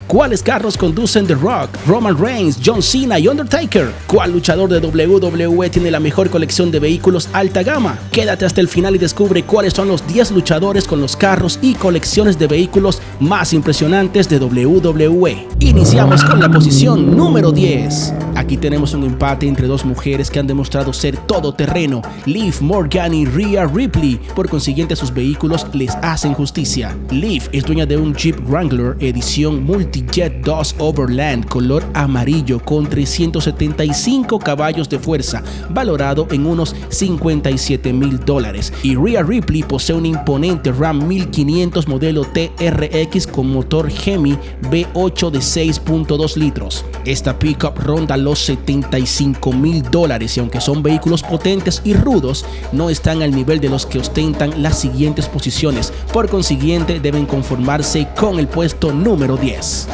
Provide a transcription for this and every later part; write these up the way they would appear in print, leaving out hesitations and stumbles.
¿Cuáles carros conducen The Rock, Roman Reigns, John Cena y Undertaker? ¿Cuál luchador de WWE tiene la mejor colección de vehículos alta gama? Quédate hasta el final y descubre cuáles son los 10 luchadores con los carros y colecciones de vehículos más impresionantes de WWE. Iniciamos con la posición número 10. Aquí tenemos un empate entre dos mujeres que han demostrado ser todoterreno, Liv Morgan y Rhea Ripley. Por consiguiente, sus vehículos les hacen justicia. Liv es dueña de un Jeep Wrangler edición Multijet 2 Overland color amarillo con 375 caballos de fuerza, valorado en unos $57,000. Y Rhea Ripley posee un imponente Ram 1500 modelo TRX con motor Hemi V8 de 6.2 litros. Esta pickup ronda los $75,000 y aunque son vehículos potentes y rudos, no están al nivel de los que ostentan las siguientes posiciones. Por consiguiente, deben conformarse con el puesto número 10.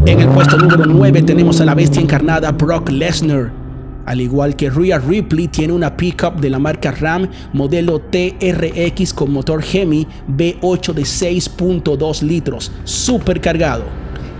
En el puesto número 9 tenemos a la bestia encarnada Brock Lesnar. Al igual que Rhea Ripley, tiene una pickup de la marca Ram modelo TRX con motor Hemi V8 de 6.2 litros, supercargado.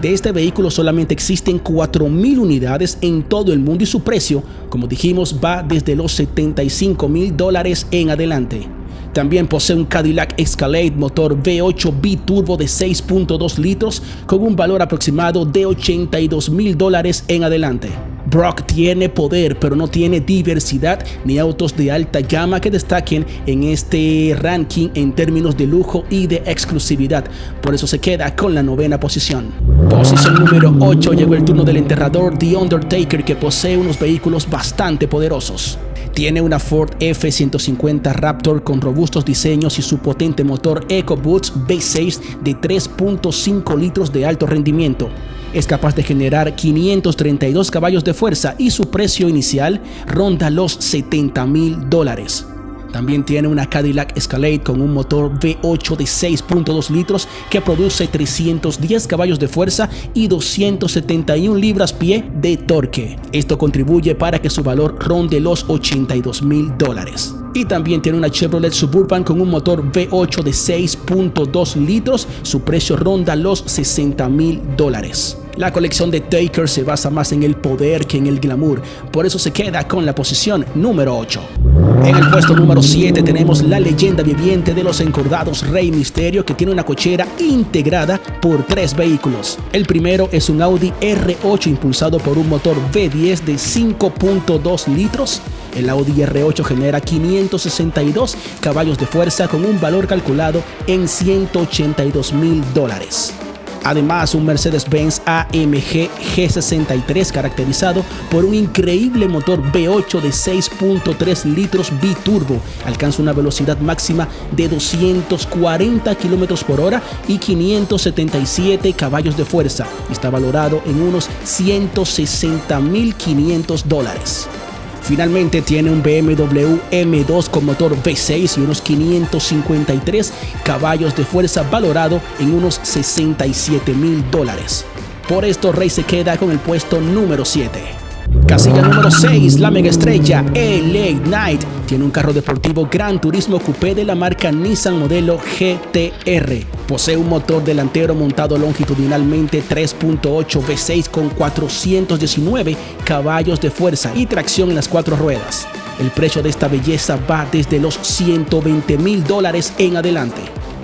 De este vehículo solamente existen 4,000 unidades en todo el mundo y su precio, como dijimos, va desde los $75,000 en adelante. También posee un Cadillac Escalade motor V8 biturbo de 6.2 litros con un valor aproximado de $82,000 en adelante. Brock tiene poder, pero no tiene diversidad ni autos de alta gama que destaquen en este ranking en términos de lujo y de exclusividad. Por eso se queda con la 9ª posición. Posición número 8, llegó el turno del enterrador The Undertaker, que posee unos vehículos bastante poderosos. Tiene una Ford F-150 Raptor con robustos diseños y su potente motor EcoBoost V6 de 3.5 litros de alto rendimiento. Es capaz de generar 532 caballos de fuerza y su precio inicial ronda los $70,000. También tiene una Cadillac Escalade con un motor V8 de 6.2 litros que produce 310 caballos de fuerza y 271 libras-pie de torque. Esto contribuye para que su valor ronde los $82,000. Y también tiene una Chevrolet Suburban con un motor V8 de 6.2 litros. Su precio ronda los $60,000. La colección de Taker se basa más en el poder que en el glamour, por eso se queda con la posición número 8. En el puesto número 7 tenemos la leyenda viviente de los encordados Rey Mysterio, que tiene una cochera integrada por 3 vehículos. El primero es un Audi R8 impulsado por un motor V10 de 5.2 litros. El Audi R8 genera 562 caballos de fuerza con un valor calculado en $182,000. Además, un Mercedes-Benz AMG G63 caracterizado por un increíble motor V8 de 6.3 litros biturbo. Alcanza una velocidad máxima de 240 km por hora y 577 caballos de fuerza. Está valorado en unos $160,500. Finalmente tiene un BMW M2 con motor V6 y unos 553 caballos de fuerza, valorado en unos $67,000. Por esto, Rey se queda con el puesto número 7. Casilla número 6, la mega estrella LA Knight tiene un carro deportivo Gran Turismo Coupé de la marca Nissan modelo GTR. Posee un motor delantero montado longitudinalmente 3.8 V6 con 419 caballos de fuerza y tracción en las 4 ruedas. El precio de esta belleza va desde los $120,000 en adelante.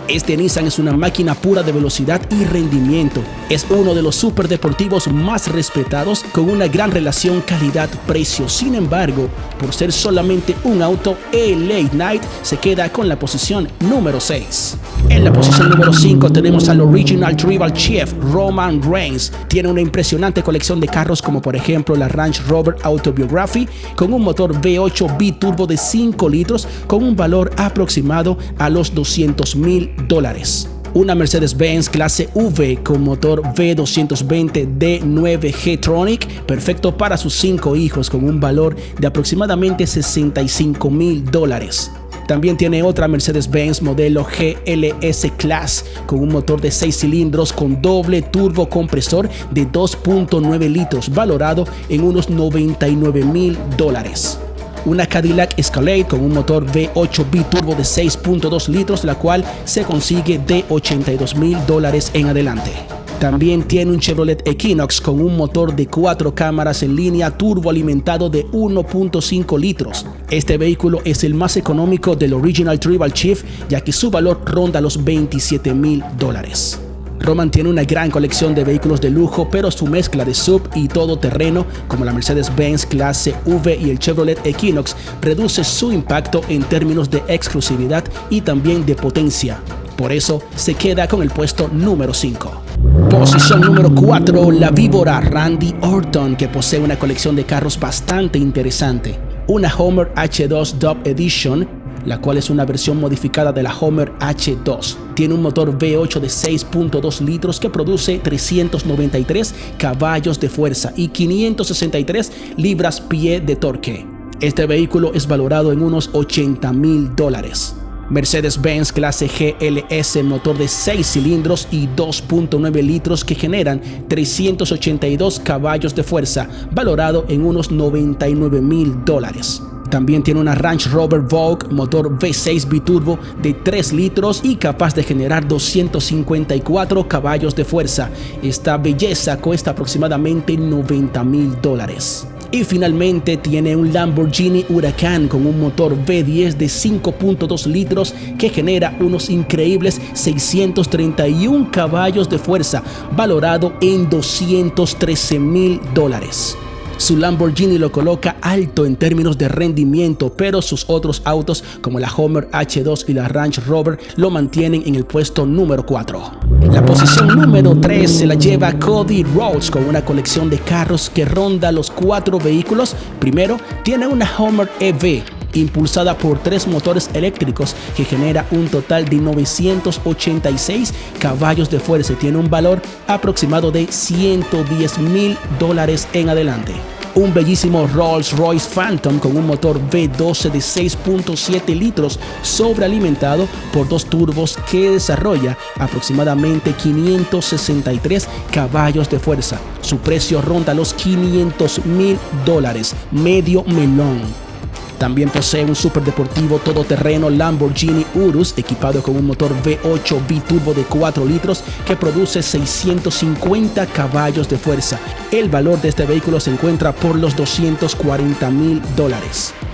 Este Nissan es una máquina pura de velocidad y rendimiento. Es uno de los superdeportivos más respetados con una gran relación calidad-precio. Sin embargo, por ser solamente un auto, LA Knight se queda con la posición número 6. En la posición número 5 tenemos al Original Tribal Chief Roman Reigns. Tiene una impresionante colección de carros como por ejemplo la Range Rover Autobiography con un motor V8 biturbo de 5 litros con un valor aproximado a los $200,000. Una Mercedes-Benz clase V con motor V220 D9 G-Tronic, perfecto para sus 5 hijos, con un valor de aproximadamente $65,000. También tiene otra Mercedes-Benz modelo GLS Class con un motor de 6 cilindros con doble turbocompresor de 2.9 litros, valorado en unos $99,000. Una Cadillac Escalade con un motor V8 biturbo de 6.2 litros, la cual se consigue de $82,000 en adelante. También tiene un Chevrolet Equinox con un motor de 4 cámaras en línea turboalimentado de 1.5 litros. Este vehículo es el más económico del Original Tribal Chief, ya que su valor ronda los $27,000. Roman tiene una gran colección de vehículos de lujo, pero su mezcla de sub y todoterreno, como la Mercedes-Benz Clase V y el Chevrolet Equinox, reduce su impacto en términos de exclusividad y también de potencia. Por eso se queda con el puesto número 5. Posición número 4, la víbora Randy Orton, que posee una colección de carros bastante interesante. Una Homer H2 Dub Edition, la cual es una versión modificada de la Homer H2. Tiene un motor V8 de 6.2 litros que produce 393 caballos de fuerza y 563 libras-pie de torque. Este vehículo es valorado en unos $80,000. Mercedes-Benz Clase GLS, motor de 6 cilindros y 2.9 litros que generan 382 caballos de fuerza, valorado en unos $99,000. También tiene una Range Rover Vogue, motor V6 biturbo de 3 litros y capaz de generar 254 caballos de fuerza. Esta belleza cuesta aproximadamente $90,000. Y finalmente tiene un Lamborghini Huracan con un motor V10 de 5.2 litros que genera unos increíbles 631 caballos de fuerza, valorado en $213,000. Su Lamborghini lo coloca alto en términos de rendimiento, pero sus otros autos como la Homer H2 y la Range Rover lo mantienen en el puesto número 4. La posición número 3 se la lleva Cody Rhodes con una colección de carros que ronda los 4 vehículos. Primero, tiene una Homer EV impulsada por 3 motores eléctricos que genera un total de 986 caballos de fuerza y tiene un valor aproximado de $110,000 en adelante. Un bellísimo Rolls-Royce Phantom con un motor V12 de 6.7 litros sobrealimentado por 2 turbos que desarrolla aproximadamente 563 caballos de fuerza. Su precio ronda los $500,000, medio melón. También posee un superdeportivo todoterreno Lamborghini Urus equipado con un motor V8 biturbo de 4 litros que produce 650 caballos de fuerza. El valor de este vehículo se encuentra por los $240,000.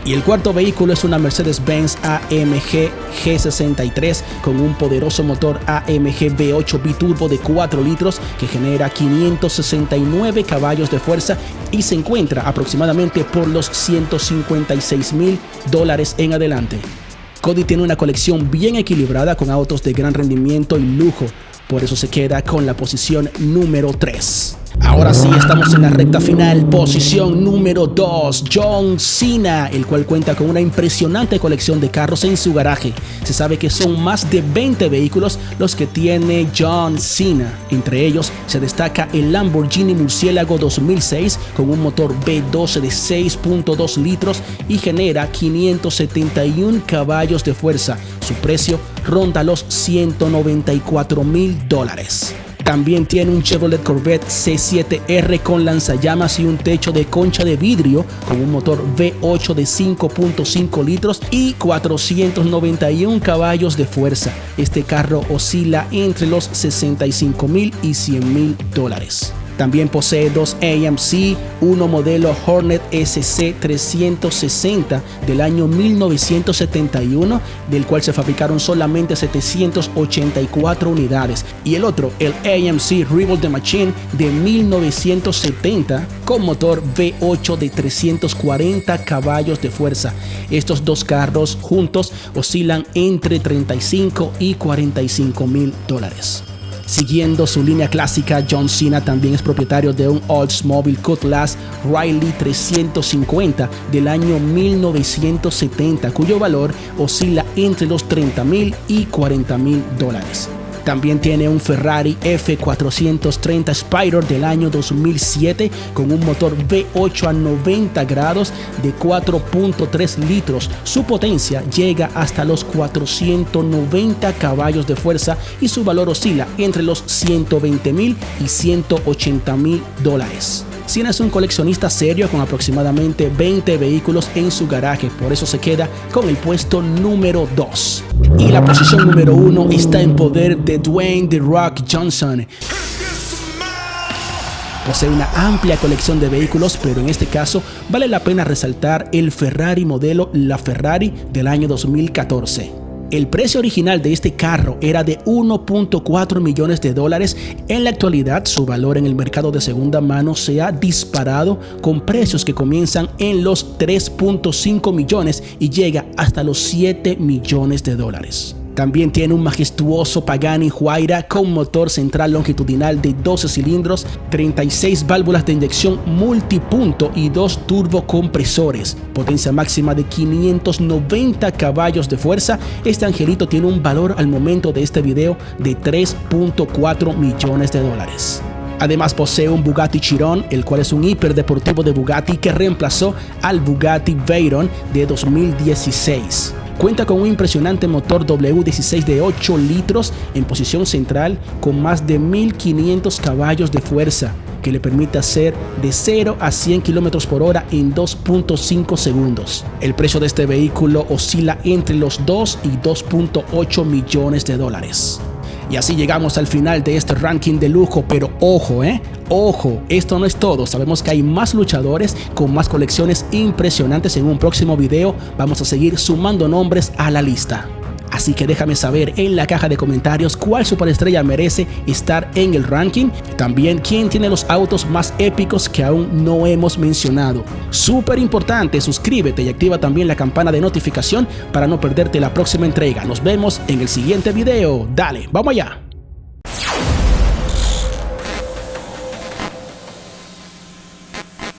Y el cuarto vehículo es una Mercedes-Benz AMG G63 con un poderoso motor AMG V8 biturbo de 4 litros que genera 569 caballos de fuerza y se encuentra aproximadamente por los $156,000 en adelante. Cody tiene una colección bien equilibrada con autos de gran rendimiento y lujo, por eso se queda con la posición número 3. Ahora sí, estamos en la recta final. Posición número 2, John Cena, el cual cuenta con una impresionante colección de carros en su garaje. Se sabe que son más de 20 vehículos los que tiene John Cena. Entre ellos se destaca el Lamborghini Murciélago 2006 con un motor V12 de 6.2 litros y genera 571 caballos de fuerza. Su precio ronda los $194,000. También tiene un Chevrolet Corvette C7R con lanzallamas y un techo de concha de vidrio con un motor V8 de 5.5 litros y 491 caballos de fuerza. Este carro oscila entre los $65,000 y $100,000. También posee 2 AMC, uno modelo Hornet SC360 del año 1971, del cual se fabricaron solamente 784 unidades, y el otro, el AMC Revolt the Machine de 1970, con motor V8 de 340 caballos de fuerza. Estos dos carros juntos oscilan entre $35,000 y $45,000. Siguiendo su línea clásica, John Cena también es propietario de un Oldsmobile Cutlass Riley 350 del año 1970, cuyo valor oscila entre los $30,000 y $40,000. También tiene un Ferrari F430 Spider del año 2007 con un motor V8 a 90 grados de 4.3 litros. Su potencia llega hasta los 490 caballos de fuerza y su valor oscila entre los $120,000 y $180,000. Cena es un coleccionista serio con aproximadamente 20 vehículos en su garaje, por eso se queda con el puesto número 2. Y la posición número 1 está en poder de Dwayne The Rock Johnson. Posee una amplia colección de vehículos, pero en este caso vale la pena resaltar el Ferrari modelo LaFerrari del año 2014. El precio original de este carro era de 1.4 millones de dólares. En la actualidad, su valor en el mercado de segunda mano se ha disparado con precios que comienzan en los 3.5 millones y llega hasta los 7 millones de dólares. También tiene un majestuoso Pagani Huayra con motor central longitudinal de 12 cilindros, 36 válvulas de inyección multipunto y 2 turbocompresores. Potencia máxima de 590 caballos de fuerza. Este angelito tiene un valor al momento de este video de 3.4 millones de dólares. Además posee un Bugatti Chiron, el cual es un hiperdeportivo de Bugatti que reemplazó al Bugatti Veyron de 2016. Cuenta con un impresionante motor W16 de 8 litros en posición central con más de 1500 caballos de fuerza que le permite hacer de 0 a 100 km por hora en 2.5 segundos. El precio de este vehículo oscila entre los 2 y 2.8 millones de dólares. Y así llegamos al final de este ranking de lujo, pero ojo, ojo, esto no es todo. Sabemos que hay más luchadores con más colecciones impresionantes. En un próximo video vamos a seguir sumando nombres a la lista. Así que déjame saber en la caja de comentarios cuál superestrella merece estar en el ranking. También quién tiene los autos más épicos que aún no hemos mencionado. Súper importante, suscríbete y activa también la campana de notificación para no perderte la próxima entrega. Nos vemos en el siguiente video. Dale, vamos allá.